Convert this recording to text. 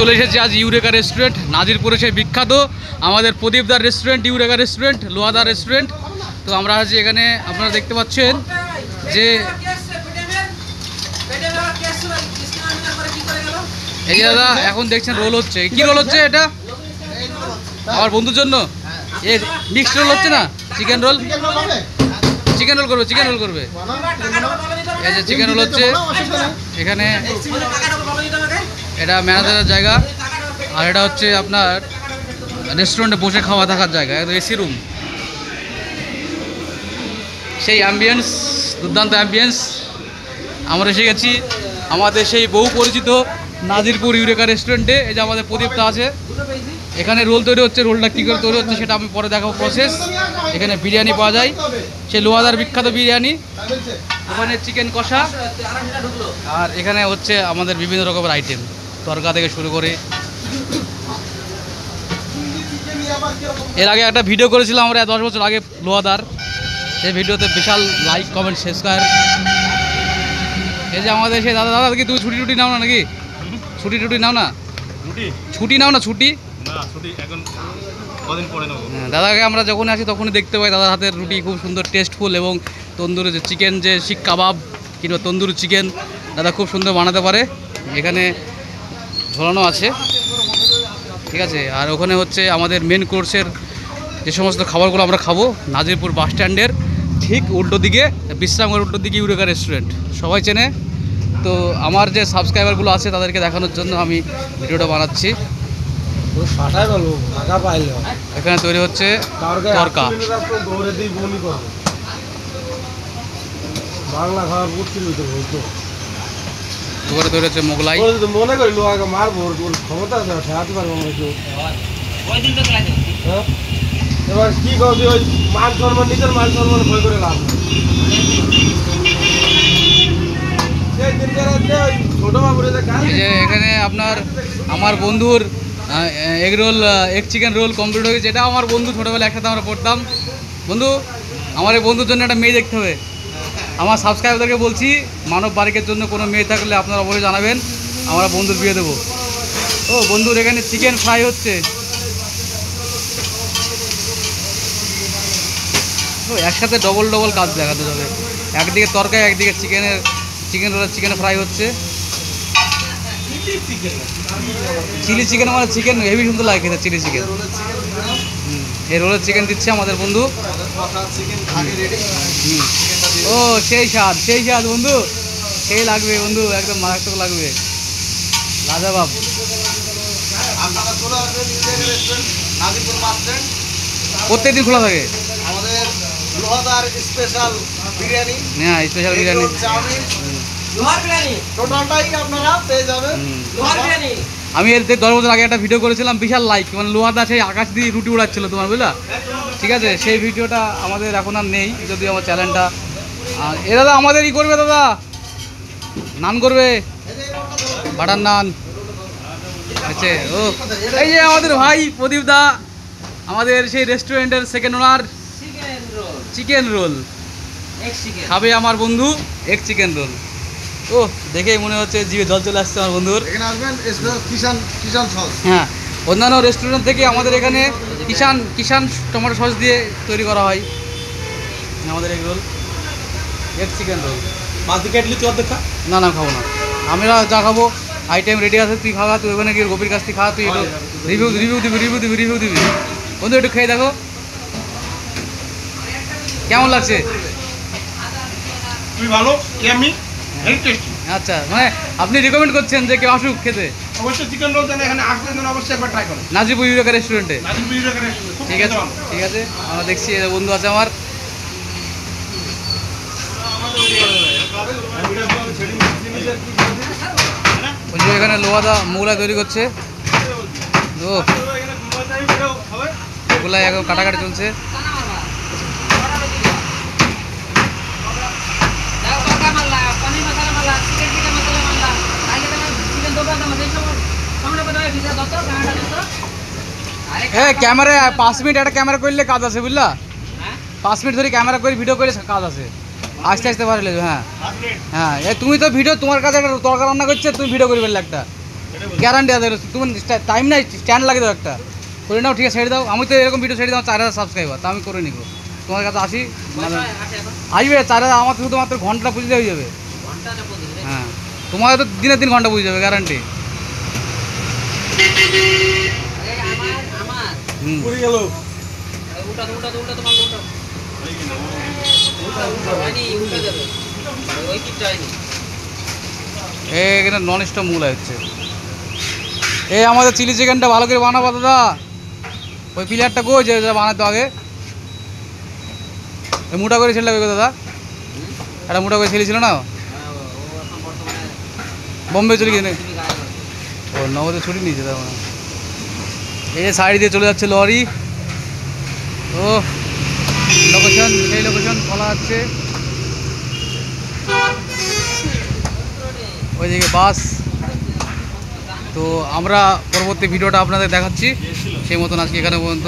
চলে এসেছি আজ ইউরেকা রেস্টুরেন্ট, নাজিরপুরে সেই বিখ্যাত আমাদের প্রদীপদার রেস্টুরেন্ট, ইউরেকা রেস্টুরেন্ট, লোহাদার রেস্টুরেন্ট। তো আমরা আছি এখানে, আপনারা দেখতে পাচ্ছেন যে এই যে দাদা এখন দেখছেন রোল হচ্ছে। কি রোল হচ্ছে এটা? আমার বন্ধুর জন্য এ মিক্সড রোল হচ্ছে না, চিকেন রোল। চিকেন রোল করবে, চিকেন রোল করবে। এই যে চিকেন রোল হচ্ছে এখানে। এটা ম্যানেজারের জায়গা, আর এটা হচ্ছে আপনার রেস্টুরেন্টে বসে খাওয়া থাকার জায়গা, এসি রুম। সেই অ্যাম্বিয়েন্স, দুর্দান্ত অ্যাম্বিয়েন্স। আমরা এসে গেছি আমাদের সেই বহু পরিচিত নাজিরপুর ইউরেকা রেস্টুরেন্টে। এই যে আমাদের প্রদীপটা আছে, এখানে রোল তৈরি হচ্ছে। রোলটা কী করে তৈরি হচ্ছে সেটা আমি পরে দেখাবো প্রসেস। এখানে বিরিয়ানি পাওয়া যায়, সেই লোহাদার বিখ্যাত বিরিয়ানি। ওখানে চিকেন কষা, আর এখানে হচ্ছে আমাদের বিভিন্ন রকমের আইটেম, তরকা থেকে শুরু করে। এর আগে একটা ভিডিও করেছিলাম আমরা 10 বছর আগে লোহাদার, সেই ভিডিওতে বিশাল লাইক কমেন্ট শেয়ার। এই যে আমাদের সেই দাদা, দাদা কি তুমি ছুটি টুটি নাও না নাকি? ছুটি টুটি নাও না? ছুটি নাও না? ছুটি দাদাকে আমরা যখন আসি তখনই দেখতে পাই দাদার হাতের রুটি খুব সুন্দর টেস্টফুল, এবং তন্দুরি যে চিকেন, যে শিক কাবাব কিংবা তন্দুরি চিকেন দাদা খুব সুন্দর বানাতে পারে। এখানে ঝোলানো আছে, ঠিক আছে। আর ওখানে হচ্ছে আমাদের মেন কোর্সের যে সমস্ত খাবারগুলো আমরা খাবো, নাজিরপুর বাস স্ট্যান্ডের ঠিক উল্টো দিকে, বিশ্রামের উল্টো দিকে ইউরেকা রেস্টুরেন্ট, সবাই চেনে। তো আমার যে সাবস্ক্রাইবারগুলো আছে তাদেরকে দেখানোর জন্য আমি ভিডিওটা বানাচ্ছি। এখানে তৈরি হচ্ছে তরকা। ওখানে তৈরি হচ্ছে মোগলাই। মনে করি লোহাকে মারবো, ক্ষমতা আছে, ঠেকাতে পারবো না। এবার কি করবি, ওই মান সম্মান, নিজের মান সম্মান ভয় করে লাভ নেই। এই যে এখানে আপনার আমার বন্ধুর egg roll, egg chicken roll complete হয়ে গেছে। এটা আমার বন্ধু, ছোটোবেলা একসাথে আমরা পড়তাম। বন্ধু, আমার এই বন্ধুর জন্য একটা মেয়ে দেখতে হবে। আমার সাবস্ক্রাইবারদেরকে বলছি, মানব বারিকের জন্য কোনো মেয়ে থাকলে আপনারা অবশ্যই জানাবেন, আমরা বন্ধুর বিয়ে দেবো। ও বন্ধুর এখানে চিকেন ফ্রাই হচ্ছে। ও একসাথে ডবল ডবল কাজ দেখাতে যাবে, একদিকে তরকারি, একদিকে চিকেন রোলের চিকেন ফ্রাই হচ্ছে। চিলি চিকেন মানে চিকেন হেভি সুন্দর লাগে খেতে, চিলি চিকেন। এই রোলের চিকেন দিচ্ছে আমাদের বন্ধু। ও সেই স্বাদ, সেই স্বাদ বন্ধু, সেই লাগবে বন্ধু, একদম মারাত্মক লাগবে, লাজবাব। প্রত্যেকদিন খোলা থাকে আমাদের লোহাদার স্পেশাল বিরিয়ানি। হ্যাঁ, স্পেশাল বিরিয়ানি, লোহার বিরিয়ানি টোটালটাই আপনারা পেয়ে যাবেন। লোহার বিরিয়ানি আমি এর 10 বছর আগে একটা ভিডিও করেছিলাম, বিশাল লাইক, মানে লোহাদা সেই আকাশ দিয়ে রুটি উড়াচ্ছিল তোমার, বুঝলা? ঠিক আছে, সেই ভিডিওটা আমাদের এখন আর নেই, যদি আমার চ্যানেলটা। আর এ দাদা আমাদের ই করবে, দাদা নান করবে, বাটার নান। আচ্ছা, ও এই যে আমাদের ভাই প্রদীপ দা, আমাদের সেই রেস্টুরেন্টের সেকেন্ড ওনার। চিকেন রোল খাবে আমার বন্ধু, এগ চিকেন রোল। ও দেখেই মনে হচ্ছে জিভে জল চলে আসছে আমার বন্ধুর। হ্যাঁ, অন্যান্য রেস্টুরেন্ট থেকে আমাদের এখানে কিষান টমেটো সস দিয়ে তৈরি করা হয় আমাদের egg roll, egg chicken roll. না না, খাবো না, আমরা যা খাবো আইটেম রেডি আছে, তুই খাওয়া, তুই ওখানে গিয়ে গোপীর কাছ থেকে খাওয়া, তুই একটু রিভিউ দিবি বন্ধু, একটু খেয়ে দেখো কেমন লাগছে। তুই ভালো, আমি আচ্ছা, মানে আপনি রিকমেন্ড করছেন যে কেউ আসুক খেতে? অবশ্যই চিকেন রোল দেন, এখানে আসলে অবশ্যই একবার ট্রাই করুন, নাজিরপুর ইউরেকা রেস্টুরেন্টে। ঠিক আছে, ভালো। ঠিক আছে, আমরা দেখছি বন্ধু আছে আমার। এখানে লোহাদা মোগলাই তৈরি করছে। ও মোগলাই এখন কাটাকাটি চলছে। হ্যাঁ, ক্যামেরা 5 মিনিট একটা ক্যামেরা করলে কাজ আছে, বুঝলা? 5 মিনিট ধরে ক্যামেরা করে ভিডিও করে কাজ আছে, আস্তে আস্তে পারলে। হ্যাঁ হ্যাঁ, তুমি তো ভিডিও, তোমার কাছে একটা তরকারি রান্না করছে, তুমি ভিডিও করবে একটা। গ্যারান্টি আছে। তুমি টাইম নাই, স্ট্যান্ড লাগিয়ে দাও একটা, করে নাও, ঠিক আছে, ছেড়ে দাও। আমি তো এরকম ভিডিও ছেড়ে দাও 4000 সাবস্ক্রাইবার, তা আমি করে নিব। তোমার কাছে আসি, মানে আসবে 4000, আমার শুধুমাত্র ঘন্টা পুঁজিতে হয়ে যাবে। হ্যাঁ, তোমার তো দিনের দিন ঘন্টা পুঁজি যাবে, গ্যারান্টি। হুম, পুরি গেল। এখানে নন স্টপ মূলা হচ্ছে। এই আমাদের চিলি চিকেনটা ভালো করে বানাবো দাদা। ওই প্লেয়ারটা কো যে বানাতো আগে, ওই মোটা করে ছেলে লাগবে দাদা, একটা মোটা করে ছেলে ছিল না, বোম্বে চলে গিয়ে। ও নগদে ছুটি নিয়েছে তার মানে। এই যে সাইড দিয়ে চলে যাচ্ছে লরি। ও লোকেশন, সেই লোকেশন বলা যাচ্ছে, ওইদিকে বাস। তো আমরা পরবর্তী ভিডিওটা আপনাদের দেখাচ্ছি, সেই মতন আজকে এখানে পর্যন্ত।